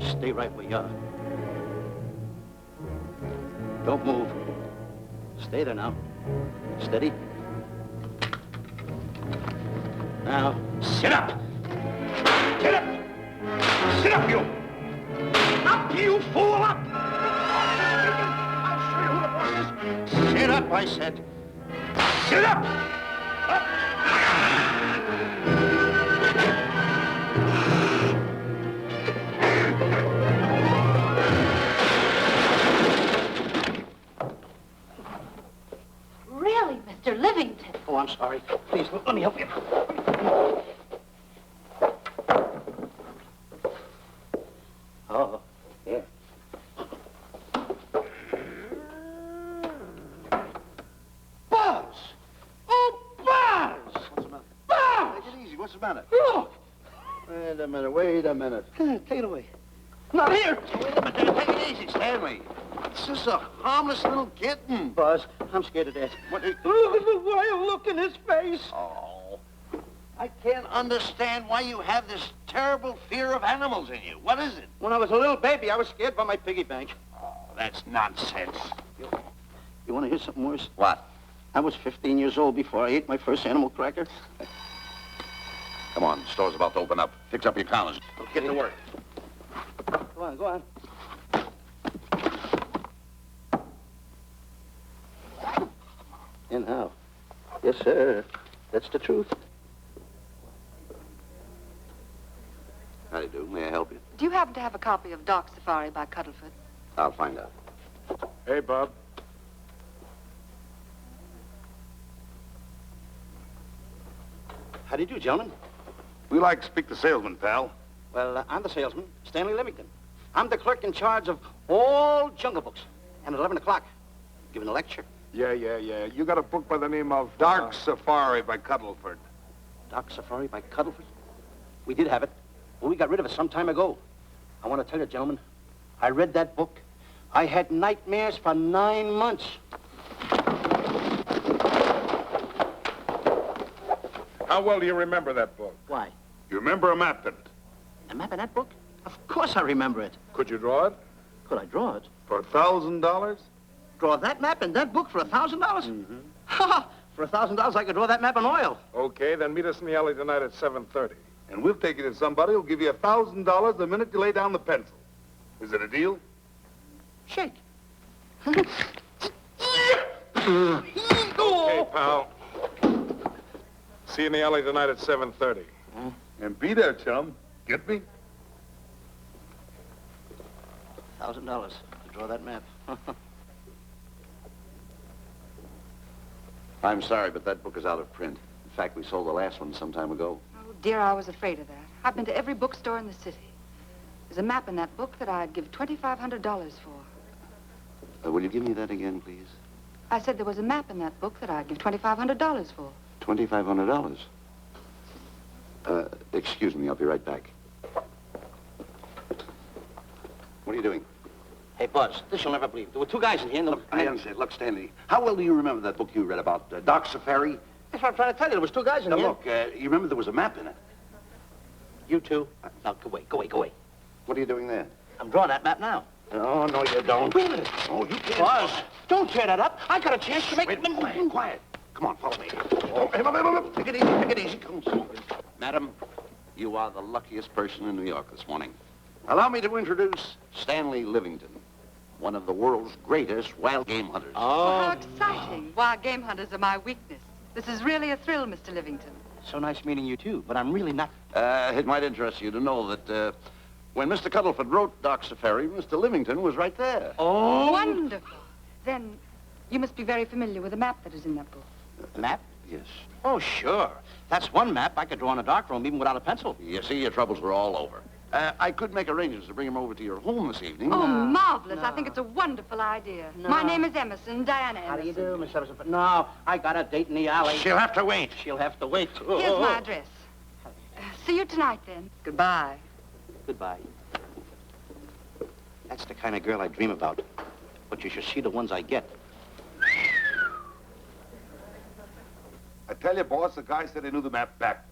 Stay right where you are. Don't move. Stay there now. Steady. Now, sit up. Get up. Sit up, you. Up, you fool, up. I'll show you who the boss is. Sit up, I said. Sit up. Up. Really, Mr. Livington? Oh, I'm sorry. Please, let me help you. Oh, yeah. Buzz! Oh, Buzz! What's the matter? Buzz! Take it easy. What's the matter? Look! Wait a minute. Take it away. Not here! Wait a minute. Take it easy, Stanley. It's just a harmless little kitten. Buzz, I'm scared to death. What? Look at the wild look in his face. Oh. I can't understand why you have this terrible fear of animals in you. What is it? When I was a little baby, I was scared by my piggy bank. Oh, that's nonsense. You want to hear something worse? What? I was 15 years old before I ate my first animal cracker. Come on, the store's about to open up. Fix up your counters. Get to work. Go on, go on. And how? Yes, sir. That's the truth. How do you do? May I help you? Do you happen to have a copy of Doc Safari by Cuddlefoot? I'll find out. Hey, Bob. How do you do, gentlemen? We like to speak to salesman, pal. Well, I'm the salesman, Stanley Livington. I'm the clerk in charge of all Jungle Books. And at 11 o'clock, giving a lecture. Yeah. You got a book by the name of Dark Safari by Cuddleford. Doc Safari by Cuddlefoot? We did have it, but we got rid of it some time ago. I want to tell you, gentlemen, I read that book. I had nightmares for 9 months. How well do you remember that book? Why? You remember a map in it? A map in that book? Of course I remember it. Could you draw it? Could I draw it? For $1,000? Draw that map in that book for $1,000? Mm-hmm. Ha! For $1,000, I could draw that map in oil. Okay, then meet us in the alley tonight at 7:30. And we'll take you to somebody who'll give you $1,000 the minute you lay down the pencil. Is it a deal? Shake. Okay, pal. See you in the alley tonight at 7:30. And be there, chum. Get me? $1,000 to draw that map. I'm sorry, but that book is out of print. In fact, we sold the last one some time ago. Oh, dear, I was afraid of that. I've been to every bookstore in the city. There's a map in that book that I'd give $2,500 for. Will you give me that again, please? I said there was a map in that book that I'd give $2,500 for. $2,500. Excuse me, I'll be right back. What are you doing? Hey, Buzz, this you'll never believe. There were two guys in here and... Look, I understand. Look, Stanley, how well do you remember that book you read about Doc Safari? That's what I'm trying to tell you. There was two guys in Now, here. look, you remember there was a map in it. You two. Now, go away. What are you doing there? I'm drawing that map now. Oh, no, you don't. Wait a minute. Oh, you can't. Buzz, don't tear that up. I got a chance to make... Wait, quiet. Come on, follow me. Oh, hey, take it easy. Come on. Madam, you are the luckiest person in New York this morning. Allow me to introduce Stanley Livington, one of the world's greatest wild game hunters. Oh, how exciting. Wild game hunters are my weakness. This is really a thrill, Mr. Livington. So nice meeting you, too, but I'm really not... It might interest you to know that when Mr. Cuddleford wrote Doc Safari, Mr. Livington was right there. Oh! Wonderful. Then You must be very familiar with the map that is in that book. Map? Yes. Oh, sure. That's one map I could draw in a darkroom even without a pencil. You see, your troubles were all over. I could make arrangements to bring him over to your home this evening. Oh, No, marvelous. no. I think it's a wonderful idea. No. My name is Emerson, Diana Emerson. How do you do, Miss Emerson? But no, I got a date in the alley. She'll have to wait. She'll have to wait. Oh, Here's oh, my oh. address. See you tonight, then. Goodbye. Goodbye. That's the kind of girl I dream about. But you should see the ones I get. I tell you, boss, the guy said he knew the map backwards.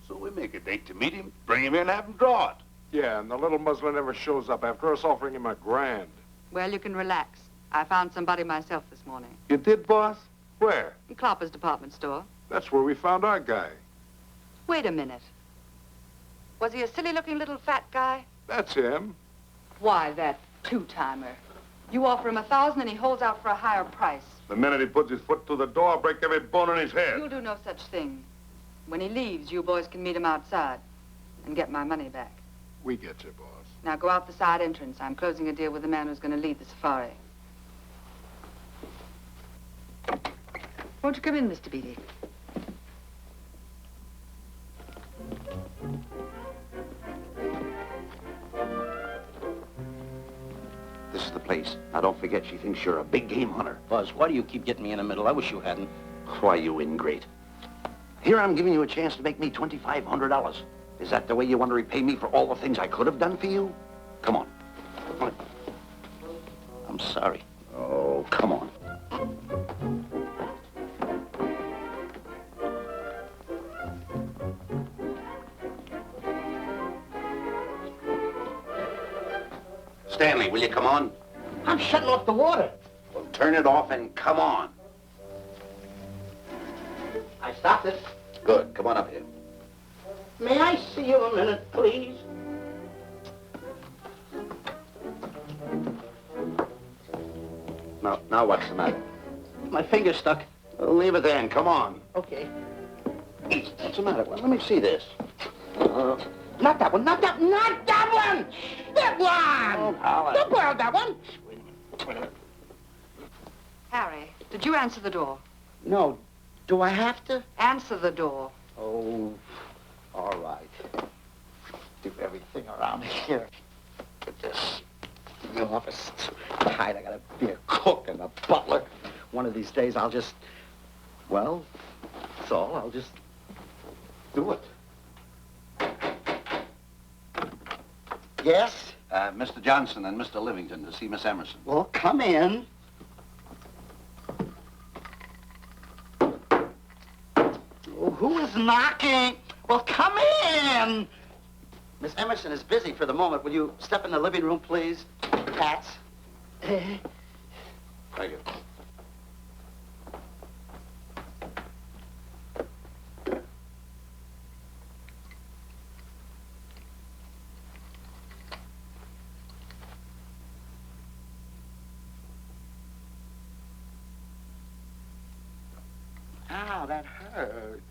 So we make a date to meet him, bring him in, have him draw it. Yeah, and the little muslin never shows up after us offering him $1,000. Well, you can relax. I found somebody myself this morning. You did, boss? Where? In Clopper's department store. That's where we found our guy. Wait a minute. Was he a silly-looking little fat guy? That's him. Why, that two-timer. You offer him 1,000 and he holds out for a higher price. The minute he puts his foot through the door, I'll break every bone in his head. You'll do no such thing. When he leaves, you boys can meet him outside and get my money back. We get you, boss. Now go out the side entrance. I'm closing a deal with the man who's going to lead the safari. Won't you come in, Mr. Beatty? This is the place. Now, don't forget, she thinks you're a big game hunter. Buzz, why do you keep getting me in the middle? I wish you hadn't. Why, you ingrate. Here I'm giving you a chance to make me $2,500. Is that the way you want to repay me for all the things I could have done for you? Come on. I'm sorry. Oh, come on. Stanley, will you come on? I'm shutting off the water. Well, turn it off and come on. I stopped it. Good. Come on up here. May I see you a minute, please? Now what's the matter? My finger's stuck. Leave it there and come on. Okay. What's the matter? Well, let me see this. Not that one, not that one! That one! Alan. Don't borrow that one! Wait a minute. Harry, did you answer the door? No. Do I have to? Answer the door. Oh, all right. Do everything around here. Get this. The office is tight. I gotta be a cook and a butler. One of these days I'll just, well, that's all. I'll just do it. Yes? Mr. Johnson and Mr. Livington to see Miss Emerson. Well, come in. Oh, who is knocking? Well, come in. Miss Emerson is busy for the moment. Will you step in the living room, please? Cats. Thank you. Ow, that hurts.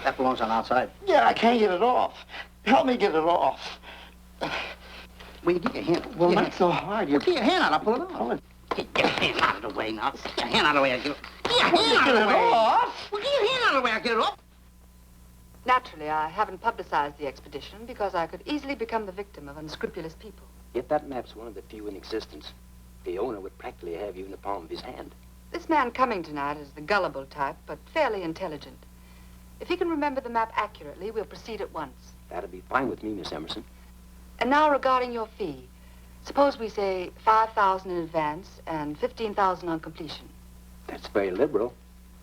That belongs on outside. Yeah, I can't get it off. Help me get it off. Will you get your hand? Well, not so hard. Well, get your hand out. I'll pull it off. Get your hand out of the way now. Get your hand out of the way. I'll get it. Get your hand out of the way. Off. Well, get your hand out of the way. I'll get it off. Naturally, I haven't publicized the expedition because I could easily become the victim of unscrupulous people. Yet that map's one of the few in existence. The owner would practically have you in the palm of his hand. This man coming tonight is the gullible type, but fairly intelligent. If he can remember the map accurately, we'll proceed at once. That'd be fine with me, Miss Emerson. And now regarding your fee. Suppose we say $5,000 in advance and $15,000 on completion. That's very liberal.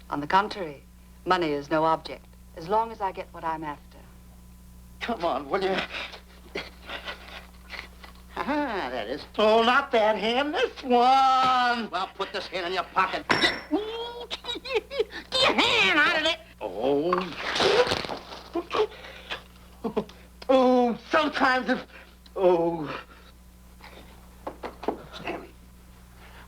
On the contrary, money is no object, as long as I get what I'm after. Come on, will you? Ah, that is. Oh, not that hand, this one. Well, put this hand in your pocket. Get your hand out of it. Oh. Oh, sometimes if... Oh. Stanley,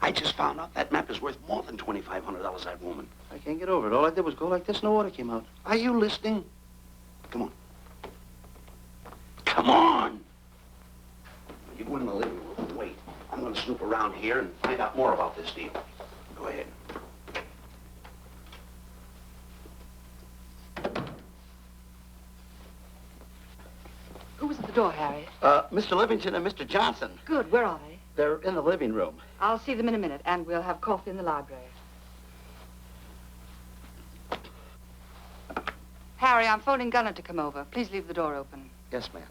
I just found out that map is worth more than $2,500, that woman. I can't get over it. All I did was go like this and the water came out. Are you listening? Come on. Come on. around here and find out more about this deal. Go ahead. Who was at the door, Harry? Mr. Livingston and Mr. Johnson. Good. Where are they? They're in the living room. I'll see them in a minute, and we'll have coffee in the library. Harry, I'm phoning Gunner to come over. Please leave the door open. Yes, ma'am.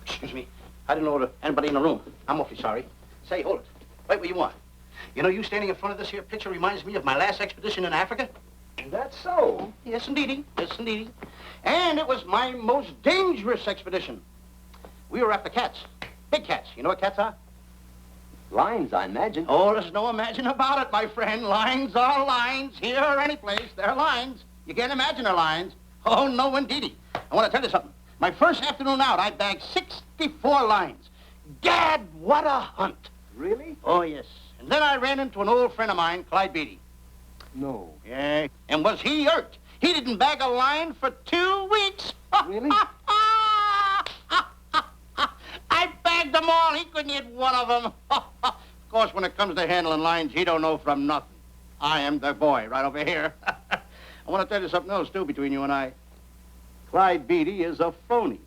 Excuse me. I didn't know anybody in the room. I'm awfully sorry. Say, hold it. Wait where you want. You know, you standing in front of this here picture reminds me of my last expedition in Africa. That's so. Yes, indeedy. Yes, indeedy. And it was my most dangerous expedition. We were after cats. Big cats. You know what cats are? Lions, I imagine. Oh, there's no imagine about it, my friend. Lines are lines. Here or any place, they're lines. You can't imagine they're lines. Oh, no, indeedy. I want to tell you something. My first afternoon out, I bagged 64 lines. Gad, what a hunt. Really? Oh, yes. And then I ran into an old friend of mine, Clyde Beatty. No. Yeah. And was he hurt? He didn't bag a line for 2 weeks. Really? I bagged them all. He couldn't hit one of them. Of course, when it comes to handling lines, he don't know from nothing. I am the boy right over here. I want to tell you something else, too, between you and I. Clyde Beatty is a phony.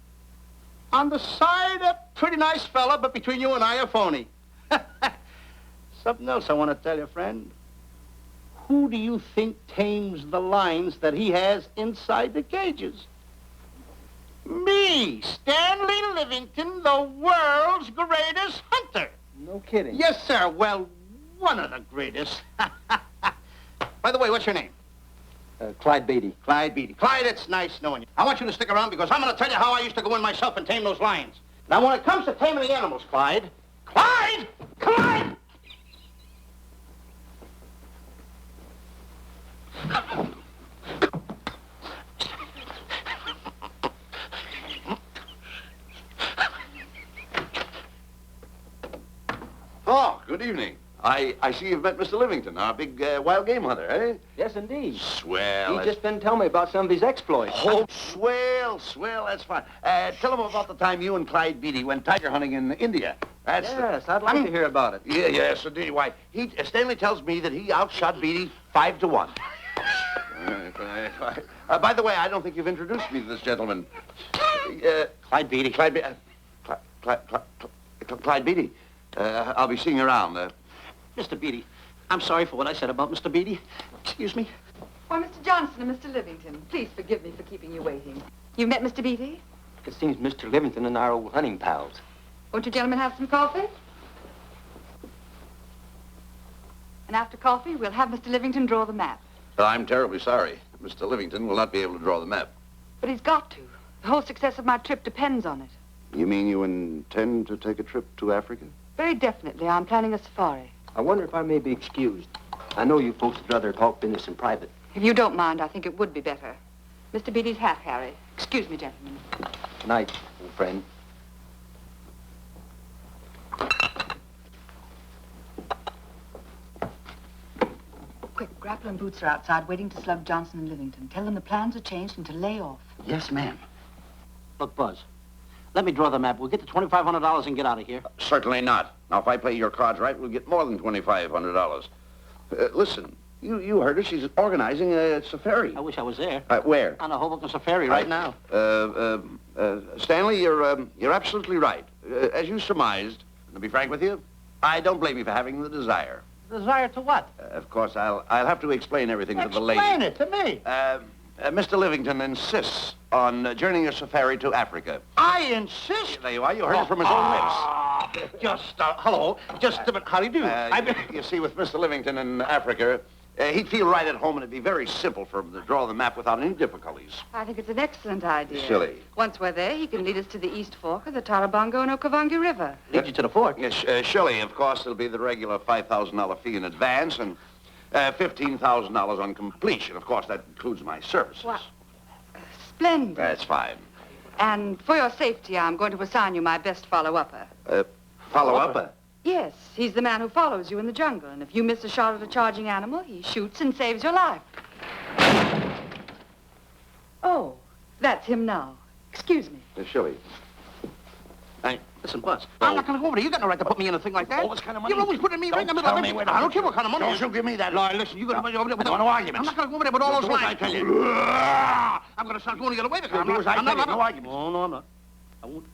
On the side, a pretty nice fella, but between you and I, a phony. Something else I want to tell you, friend. Who do you think tames the lines that he has inside the cages? Me, Stanley Livington, the world's greatest hunter. No kidding. Yes, sir. Well, one of the greatest. By the way, what's your name? Clyde Beatty. Clyde Beatty. Clyde, it's nice knowing you. I want you to stick around because I'm going to tell you how I used to go in myself and tame those lions. Now, when it comes to taming the animals, Clyde... Clyde! Clyde! Oh, good evening. I see you've met Mr. Livington, our big wild game hunter, eh? Yes, indeed. Swell. He just been telling me about some of his exploits. Oh, swell, that's fine. Tell him about the time you and Clyde Beatty went tiger hunting in India. That's Yes, I'd like to hear about it. Yeah, yes, indeed. Why, Stanley tells me that he outshot Beatty 5-1. By the way, I don't think you've introduced me to this gentleman. Clyde Beatty. Clyde Beatty. I'll be seeing you around. Mr. Beatty, I'm sorry for what I said about Mr. Beatty. Excuse me. Why, Mr. Johnson and Mr. Livington, please forgive me for keeping you waiting. You met Mr. Beatty? It seems Mr. Livington and our old hunting pals. Won't you gentlemen have some coffee? And after coffee, we'll have Mr. Livington draw the map. I'm terribly sorry. Mr. Livington will not be able to draw the map. But he's got to. The whole success of my trip depends on it. You mean you intend to take a trip to Africa? Very definitely. I'm planning a safari. I wonder if I may be excused. I know you folks would rather talk business in private. If you don't mind, I think it would be better. Mr. Beatty's hat, Harry. Excuse me, gentlemen. Good night, old friend. Quick, Grapple and Boots are outside waiting to slug Johnson and Livington. Tell them the plans are changed and to lay off. Yes, ma'am. Look, Buzz, let me draw the map. We'll get the $2,500 and get out of here. Certainly not. Now, if I play your cards right, we'll get more than $2,500. Listen, you heard her. She's organizing a safari. I wish I was there. Where? On a Hoboken safari right now. Stanley, you're absolutely right. As you surmised, to be frank with you, I don't blame you for having the desire. Desire to what? Of course, I'll have to explain everything to the lady. Explain it to me. Mr. Livington insists on journeying a safari to Africa. I insist. There you are. You heard it from his own lips. Hello. Just a minute. How do you do? You see, with Mr. Livington in Africa, he'd feel right at home, and it'd be very simple for him to draw the map without any difficulties. I think it's an excellent idea. Silly. Once we're there, he can lead us to the East Fork of the Tarabongo and Okavango River. Lead you to the fort. Yes, surely, of course, it'll be the regular $5,000 fee in advance and $15,000 on completion. Of course, that includes my services. What? Splendid. That's fine. And for your safety, I'm going to assign you my best follow-upper. Follow-up? Yes, he's the man who follows you in the jungle. And if you miss a shot at a charging animal, he shoots and saves your life. Oh, that's him now. Excuse me. Shirley. Hey, Listen, Buzz, I'm not going to go over there. You got no right to put me in a thing like that. Oh, what kind of money? You're always putting me right in the middle of Don't tell me everything. what I don't care what kind of money. Don't you give me that. No, listen, you got to go over there with No arguments. I'm not going to go over there with all those Do as lines. I tell you. I'm going to start going to get away with it. Do as I tell you. No arguments. No, no, I'm not. I won't.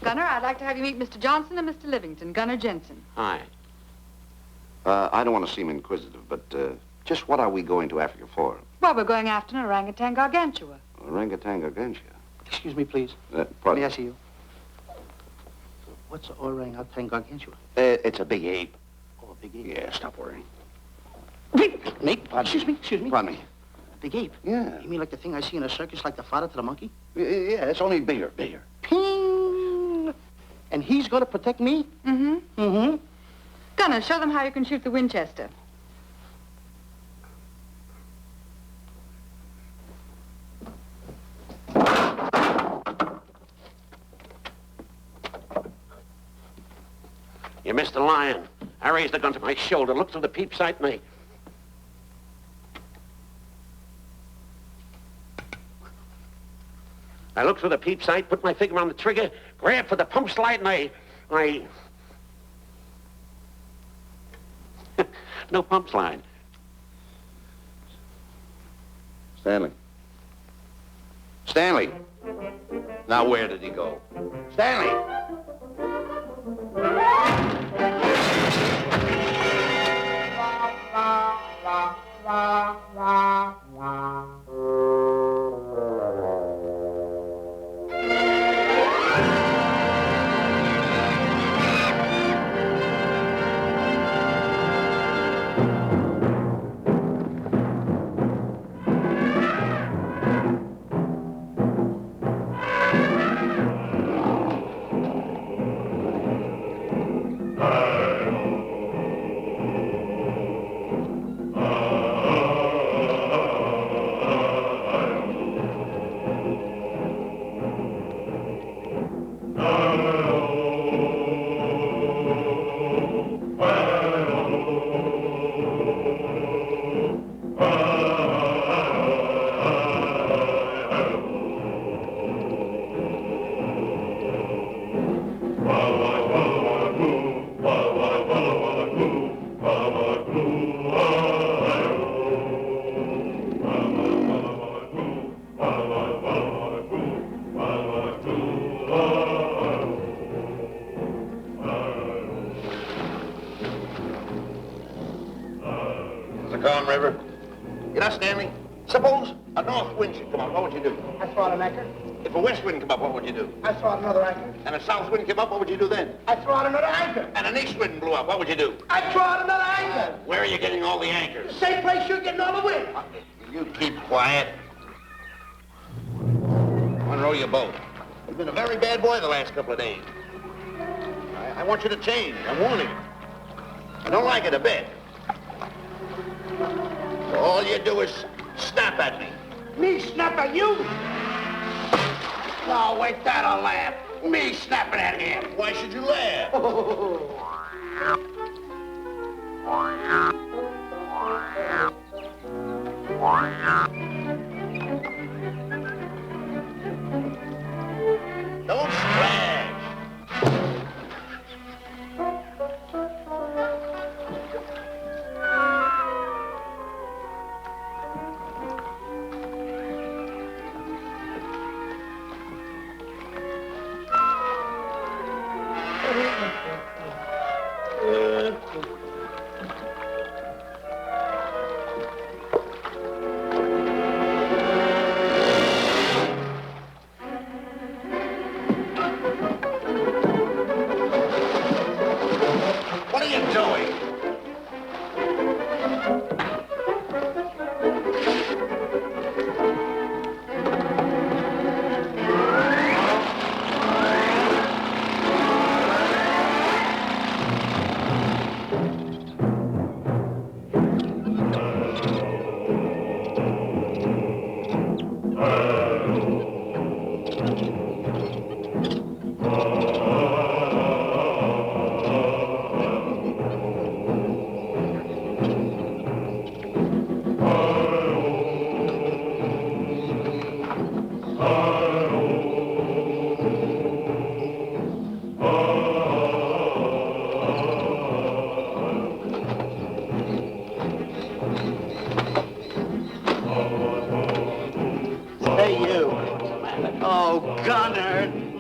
Gunner, I'd like to have you meet Mr. Johnson and Mr. Livington, Gunner Jensen. Hi. I don't want to seem inquisitive, but just what are we going to Africa for? Well, we're going after an orangutan gargantua. Orangutan gargantua. Excuse me, please. Pardon? May I see you? What's orangutan gargantua? It's a big ape. Oh, a big ape. Yeah, stop worrying. Nate, excuse me. Pardon me. A big ape? Yeah. You mean like the thing I see in a circus, like the fodder to the monkey? Yeah, it's only bigger. Ping! And he's going to protect me? Mm-hmm. Mm-hmm. Gunner, show them how you can shoot the Winchester. You missed the lion. I raised the gun to my shoulder, looked through the peep sight, and I looked through the peep sight, put my finger on the trigger, grabbed for the pump slide, and I... No pump slide. Stanley. Stanley. Now, where did he go? Stanley! River. You know, Stanley, suppose a north wind should come up, what would you do? I throw out an anchor. If a west wind come up, what would you do? I throw out another anchor. And a south wind came up, what would you do then? I throw out another anchor. And an east wind blew up, what would you do? I throw out another anchor. Where are you getting all the anchors? Same place you're getting all the wind. You keep quiet. Unroll your boat. You've been a very bad boy the last couple of days. I want you to change. I'm warning you. I don't like it a bit. So all you do is snap at me. Me snap at you? No, wait, that'll laugh. Me snapping at him. Why should you laugh? Don't splash. What are you doing?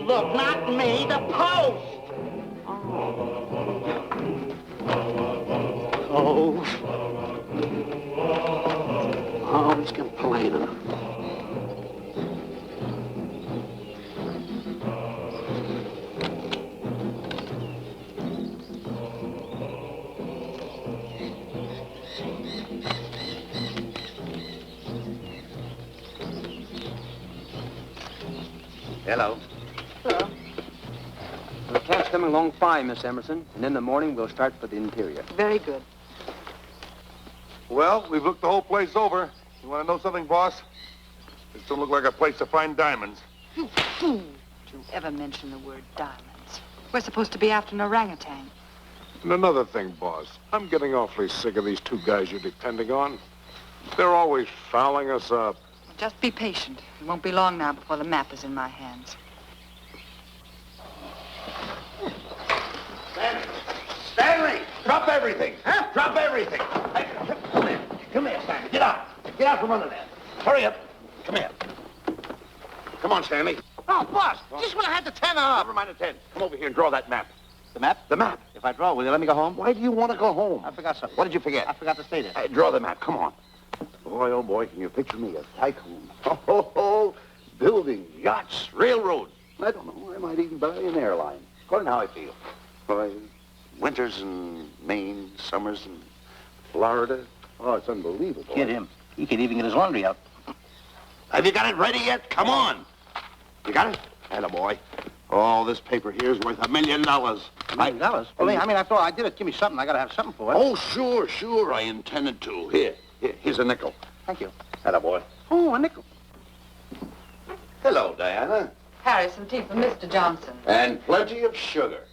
Look, not me, the post. Oh. Oh, he's complaining. Hello. Hello. The cab's coming along fine, Miss Emerson. And in the morning, we'll start for the interior. Very good. Well, we've looked the whole place over. You want to know something, boss? This don't look like a place to find diamonds. You fool. Don't you ever mention the word diamonds. We're supposed to be after an orangutan. And another thing, boss. I'm getting awfully sick of these two guys you're depending on. They're always fouling us up. Just be patient. It won't be long now before the map is in my hands. Stanley, drop everything. Huh? Drop everything. Hey, come here. Come here, Stanley. Get out. Get out from under there. Hurry up. Come here. Come on, Stanley. Oh, boss, just when I had the 10 up. Never mind the 10. Come over here and draw that map. The map? The map. If I draw, will you let me go home? Why do you want to go home? I forgot something. What did you forget? I forgot to stay there. Hey, draw the map. Come on. Boy, oh boy, can you picture me? A tycoon. Oh, building yachts, railroads. I don't know. I might even buy an airline. According to how I feel. Boy, winters in Maine, summers in Florida. Oh, it's unbelievable. Kid him. He could even get his laundry out. Have you got it ready yet? Come on. You got it? Attaboy. Oh, this paper here is worth $1 million. $1 million? Well, I mean, after all, I did it. Give me something. I got to have something for it. Oh, sure. I intended to. Here's a nickel. Thank you. Attaboy. Oh, a nickel. Hello, Diana. Harry, some tea for Mr. Johnson. And plenty of sugar.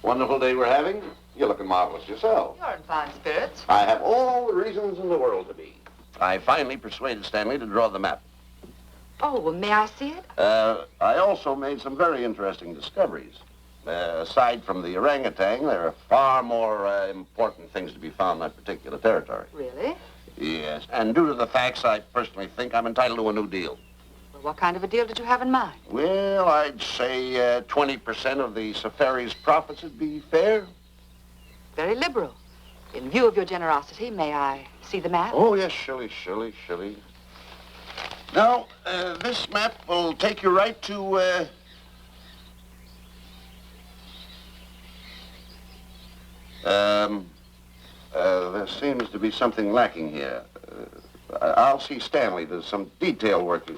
Wonderful day we're having. You're looking marvelous yourself. You're in fine spirits. I have all the reasons in the world to be. I finally persuaded Stanley to draw the map. Oh, well, may I see it? I also made some very interesting discoveries. Aside from the orangutan, there are far more important things to be found in that particular territory. Really? Yes, and due to the facts, I personally think I'm entitled to a new deal. Well, what kind of a deal did you have in mind? Well, I'd say 20% of the safari's profits would be fair. Very liberal. In view of your generosity, may I see the map? Oh, yes, Shilly. Now, this map will take you right to, there seems to be something lacking here. I'll see Stanley. There's some detail work.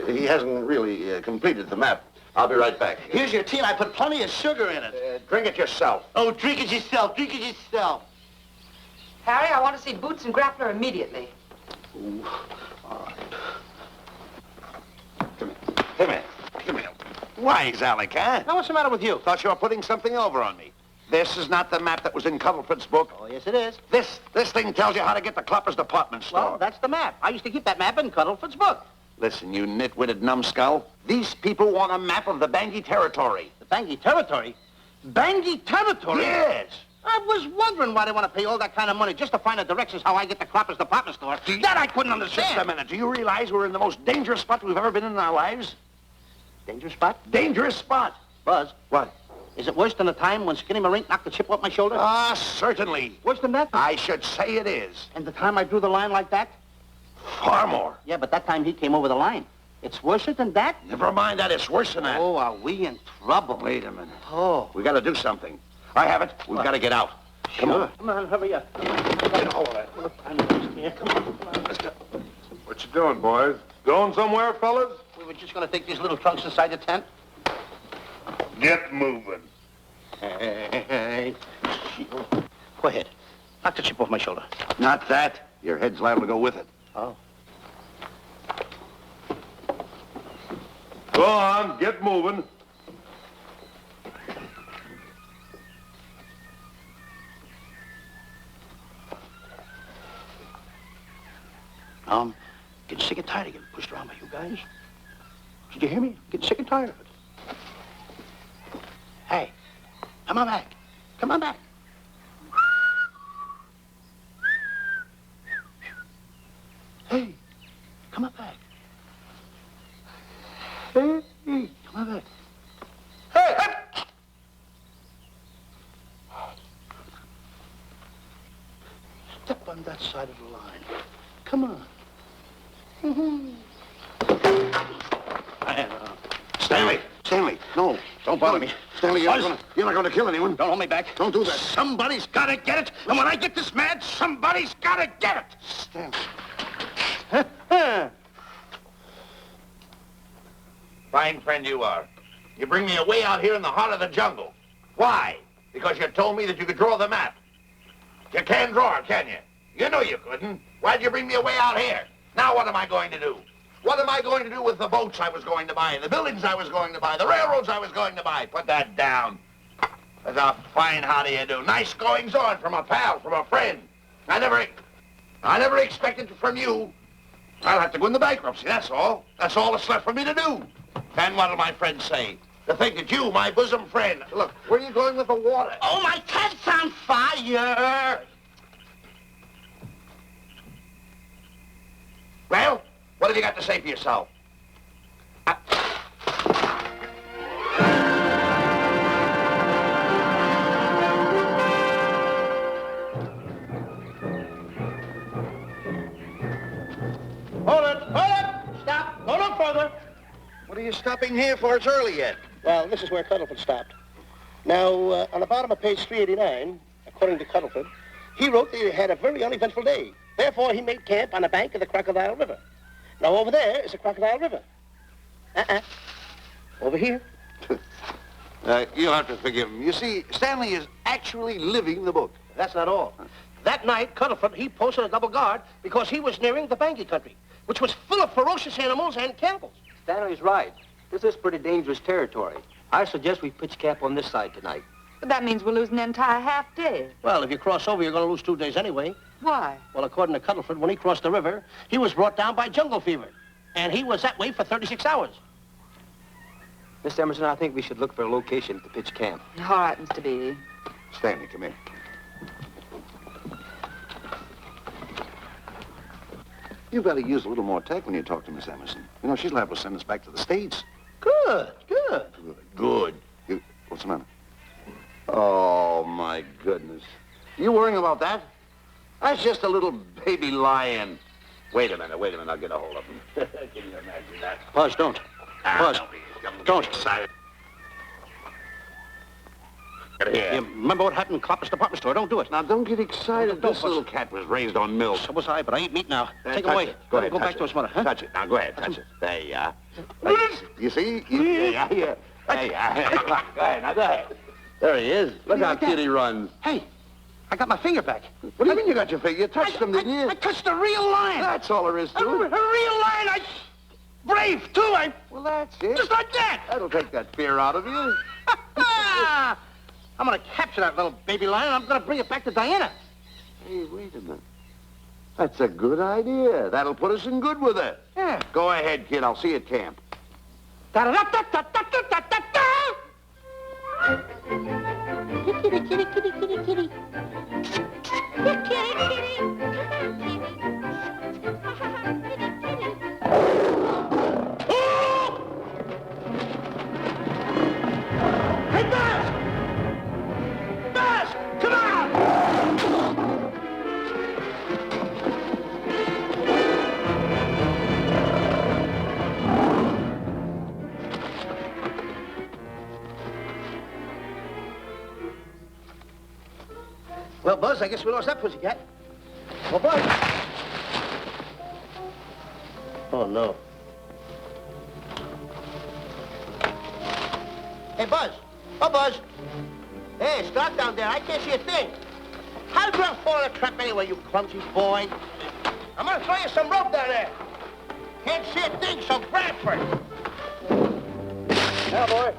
He hasn't really completed the map. I'll be right back. Here's your tea, and I put plenty of sugar in it. Drink it yourself. Oh, drink it yourself. Drink it yourself. Harry, I want to see Boots and Grappler immediately. Ooh, all right. Come here. Wise, Alec, huh? Now, what's the matter with you? Thought you were putting something over on me. This is not the map that was in Cuddlefoot's book. Oh, yes, it is. This thing tells you how to get to Clopper's department store. Well, that's the map. I used to keep that map in Cuddlefoot's book. Listen, you nitwitted numbskull. These people want a map of the Bangui territory. The Bangui territory? Bangui territory? Yes. I was wondering why they want to pay all that kind of money just to find the directions how I get to Clopper's department store. That I couldn't understand. Just a minute. Do you realize we're in the most dangerous spot we've ever been in our lives? Dangerous spot? Dangerous spot. Buzz. What? Is it worse than the time when Skinny Marink knocked the chip off my shoulder? Ah, certainly. Worse than that? I should say it is. And the time I drew the line like that? Far more. Yeah, but that time he came over the line. It's worse than that? Never mind that. It's worse than that. Oh, are we in trouble? Wait a minute. Oh. We got to do something. I have it. We've got to get out. Come on. Come on, hurry up. Get a hold of that. I'm here. Come on. Let's go. What you doing, boys? Going somewhere, fellas? We were just going to take these little trunks inside the tent. Get moving. Hey. Go ahead. Knock the chip off my shoulder. Not that. Your head's liable to go with it. Oh. Go on, get moving. Getting sick and tired of getting pushed around by you guys. Did you hear me? Getting sick and tired of it. Hey, come on back. Come on back. Hey, come on back. Hey, come on step on that side of the line. Come on. Stanley, no. Don't bother me. Stanley, you're not going to kill anyone. Don't hold me back. Don't do that. Somebody's got to get it. And when I get this mad, somebody's got to get it. Stanley. Fine friend you are. You bring me away out here in the heart of the jungle. Why? Because you told me that you could draw the map. You can't draw it, can you? You know you couldn't. Why'd you bring me away out here? Now what am I going to do? What am I going to do with the boats I was going to buy, the buildings I was going to buy, the railroads I was going to buy? Put that down. That's a fine how do you do. Nice goings on from a pal, from a friend. I never expected it from you. I'll have to go into bankruptcy, that's all. That's all that's left for me to do. And what'll my friends say? To think that you, my bosom friend... Look, where are you going with the water? Oh, my cat's on fire! Well, what have you got to say for yourself? Hold it! Stop! Go no further! What are you stopping here for? It's early yet. Well, this is where Cuddleford stopped. Now, on the bottom of page 389, according to Cuddleford, he wrote that he had a very uneventful day. Therefore, he made camp on the bank of the Crocodile River. Now, over there is the Crocodile River. Over here. You'll have to forgive him. You see, Stanley is actually living the book. That's not all. That night, Cuddleford, he posted a double guard because he was nearing the Bangi country, which was full of ferocious animals and cannibals. Stanley's right. This is pretty dangerous territory. I suggest we pitch camp on this side tonight. But that means we'll lose an entire half day. Well, if you cross over, you're going to lose 2 days anyway. Why? Well, according to Cuddleford, when he crossed the river, he was brought down by jungle fever. And he was that way for 36 hours. Miss Emerson, I think we should look for a location to pitch camp. All right, Mr. Beatty. Stanley, come here. You've got to use a little more tact when you talk to Miss Emerson. You know, she's liable to send us back to the States. Good. Good. What's the matter? Oh, my goodness. You worrying about that? That's just a little baby lion. Wait a minute, I'll get a hold of him. Can you imagine that? Buzz, don't. Buzz, don't. Excited. You remember what happened in Copper's department store? Don't do it. Now, don't get excited. Don't, This little cat was raised on milk. So was I, but I ain't meat now. Take Touch it away. it. Go ahead, Go touch back it. to his mother, huh? Touch it. Now, go ahead, touch it. There you are. You see? Yeah. There you are. Come on, go ahead, now go ahead. There he is. Look how cute he runs. Hey, I got my finger back. What do you mean you got your finger? You touched him, didn't you? I touched a real lion. That's all there is A to real it. lion. Brave, too. Well, that's it. Just like that. That'll take that fear out of you. I'm going to capture that little baby lion, and I'm going to bring it back to Diana. Hey, wait a minute. That's a good idea. That'll put us in good with her. Yeah. Go ahead, kid. I'll see you at camp. Da-da-da-da-da-da-da-da-da. Kitty, kitty, kitty, kitty, kitty. Kitty, kitty. Hey, Buzz! Buzz, come on! Well, Buzz, I guess we lost that pussycat. Well, Buzz. Oh, no. Hey, Buzz. Oh, Buzz. Hey, it's dark down there. I can't see a thing. How'd you fall in a trap anyway, you clumsy boy? I'm gonna throw you some rope down there. Can't see a thing, so grab for it. Now, boy.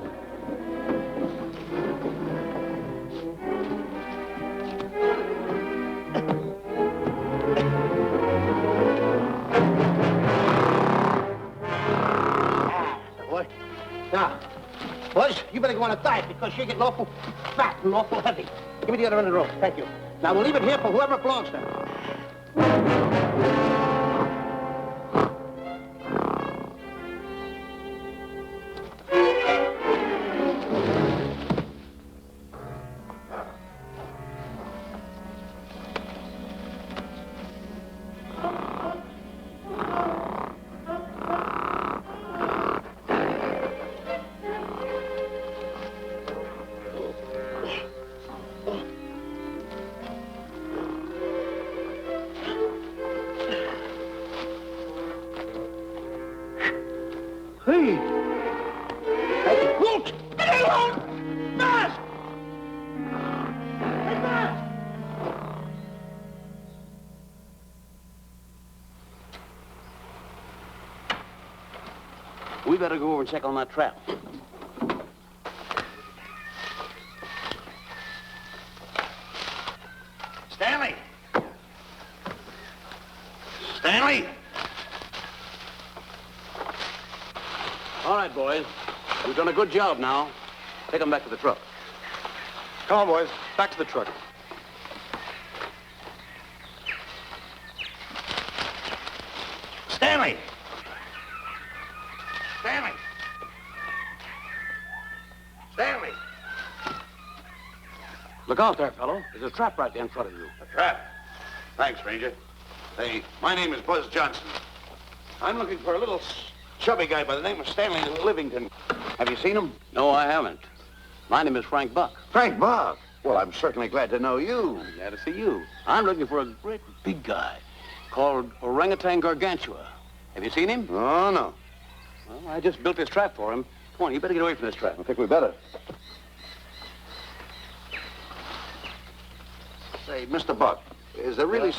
Now, Buzz, you better go on a diet because you're getting awful fat and awful heavy. Give me the other end of the rope. Thank you. Now, we'll leave it here for whoever it belongs to. We better go over and check on that trap. Stanley! Stanley! All right, boys. We've done a good job now. Take them back to the truck. Come on, boys. Back to the truck. Stanley! Stanley! Stanley! Look out there, fellow. There's a trap right there in front of you. A trap? Thanks, Ranger. Hey, my name is Buzz Johnson. I'm looking for a little chubby guy by the name of Stanley Livington. Have you seen him? No, I haven't. My name is Frank Buck. Frank Buck. Well, I'm certainly glad to know you. I'm glad to see you. I'm looking for a great big guy called Orangutan Gargantua. Have you seen him? Oh, no. Well, I just built this trap for him. Come on, you better get away from this trap. I think we better. Say, Mr. Buck, is there really